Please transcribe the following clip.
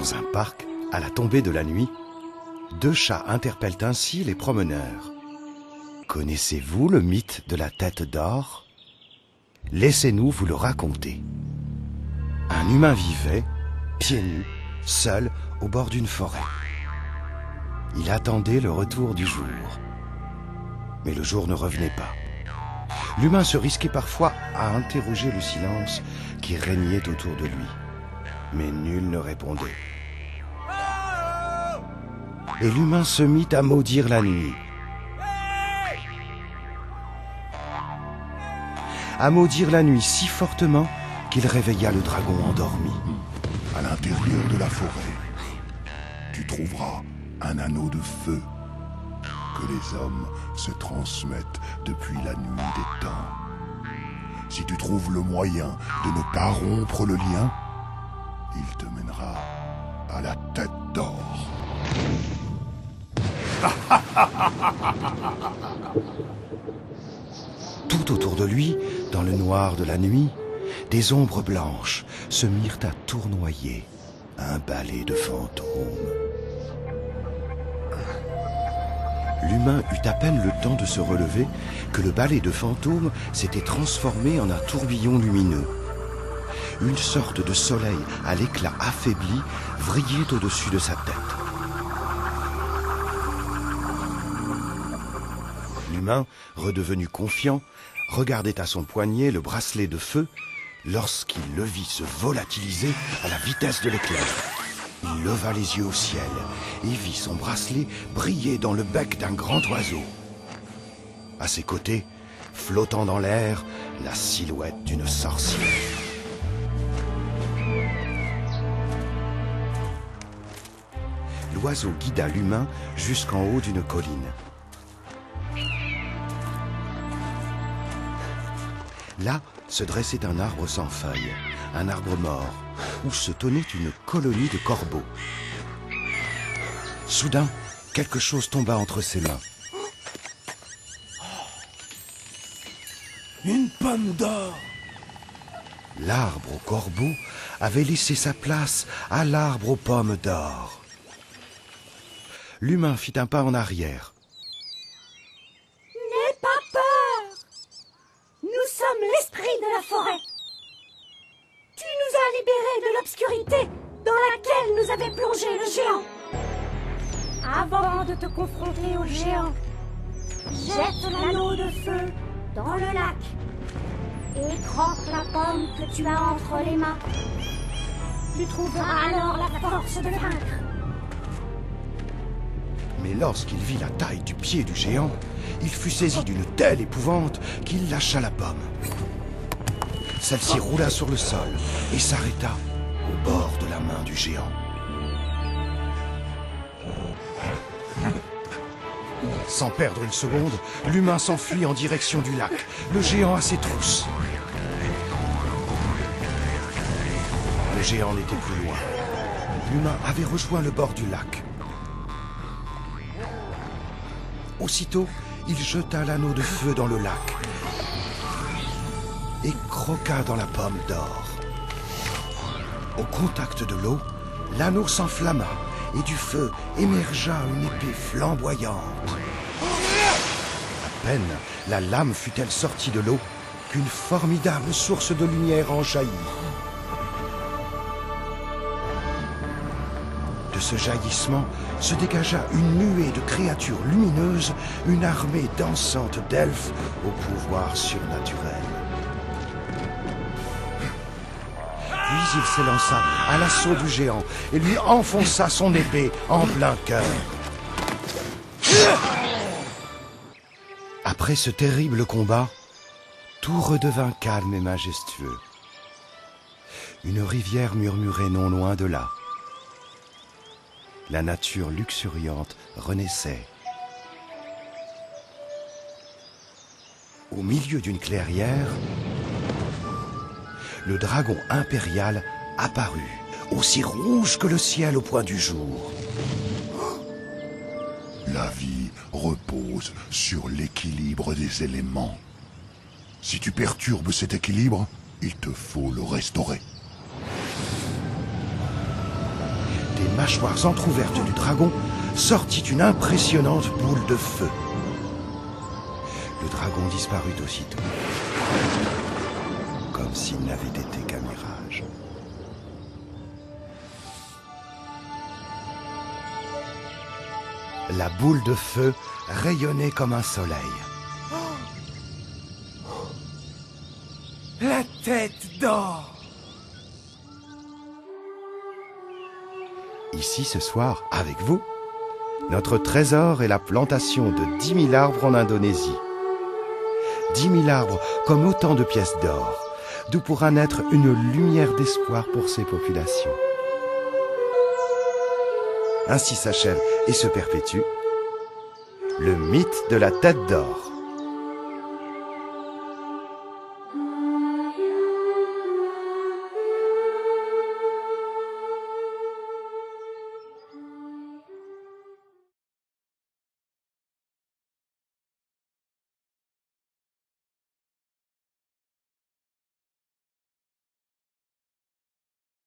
Dans un parc, à la tombée de la nuit, deux chats interpellent ainsi les promeneurs. Connaissez-vous le mythe de la tête d'or? Laissez-nous vous le raconter. Un humain vivait, pieds nus, seul, au bord d'une forêt. Il attendait le retour du jour. Mais le jour ne revenait pas. L'humain se risquait parfois à interroger le silence qui régnait autour de lui. Mais nul ne répondait. Et l'humain se mit à maudire la nuit. À maudire la nuit si fortement qu'il réveilla le dragon endormi. À l'intérieur de la forêt, tu trouveras un anneau de feu que les hommes se transmettent depuis la nuit des temps. Si tu trouves le moyen de ne pas rompre le lien, il te mènera à la tête d'or. Tout autour de lui, dans le noir de la nuit, des ombres blanches se mirent à tournoyer, un balai de fantômes. L'humain eut à peine le temps de se relever que le balai de fantômes s'était transformé en un tourbillon lumineux. Une sorte de soleil à l'éclat affaibli vrillait au-dessus de sa tête. L'humain, redevenu confiant, regardait à son poignet le bracelet de feu lorsqu'il le vit se volatiliser à la vitesse de l'éclair. Il leva les yeux au ciel et vit son bracelet briller dans le bec d'un grand oiseau. À ses côtés, flottant dans l'air, la silhouette d'une sorcière. L'oiseau guida l'humain jusqu'en haut d'une colline. Là se dressait un arbre sans feuilles, un arbre mort, où se tenait une colonie de corbeaux. Soudain, quelque chose tomba entre ses mains. Une pomme d'or! L'arbre aux corbeaux avait laissé sa place à l'arbre aux pommes d'or. L'humain fit un pas en arrière. N'aie pas peur! Nous sommes l'esprit de la forêt. Tu nous as libérés de l'obscurité dans laquelle nous avait plongé le géant. Avant de te confronter au géant, jette l'anneau de feu dans le lac et croque la pomme que tu as entre les mains. Tu trouveras alors la force de le vaincre. Mais lorsqu'il vit la taille du pied du géant, il fut saisi d'une telle épouvante qu'il lâcha la pomme. Celle-ci roula sur le sol et s'arrêta au bord de la main du géant. Sans perdre une seconde, l'humain s'enfuit en direction du lac, le géant à ses trousses. Le géant n'était plus loin. L'humain avait rejoint le bord du lac. Aussitôt, il jeta l'anneau de feu dans le lac et croqua dans la pomme d'or. Au contact de l'eau, l'anneau s'enflamma et du feu émergea une épée flamboyante. À peine la lame fut-elle sortie de l'eau qu'une formidable source de lumière en jaillit. De ce jaillissement se dégagea une nuée de créatures lumineuses, une armée dansante d'elfes au pouvoir surnaturel. Puis il s'élança à l'assaut du géant et lui enfonça son épée en plein cœur. Après ce terrible combat, tout redevint calme et majestueux. Une rivière murmurait non loin de là. La nature luxuriante renaissait. Au milieu d'une clairière, le dragon impérial apparut, aussi rouge que le ciel au point du jour. La vie repose sur l'équilibre des éléments. Si tu perturbes cet équilibre, il te faut le restaurer. des mâchoires entr'ouvertes du dragon sortit une impressionnante boule de feu. Le dragon disparut aussitôt, comme s'il n'avait été qu'un mirage. La boule de feu rayonnait comme un soleil. La tête d'or! Ici ce soir, avec vous, notre trésor est la plantation de 10 000 arbres en Indonésie. 10 000 arbres comme autant de pièces d'or, d'où pourra naître une lumière d'espoir pour ces populations. Ainsi s'achève et se perpétue le mythe de la tête d'or.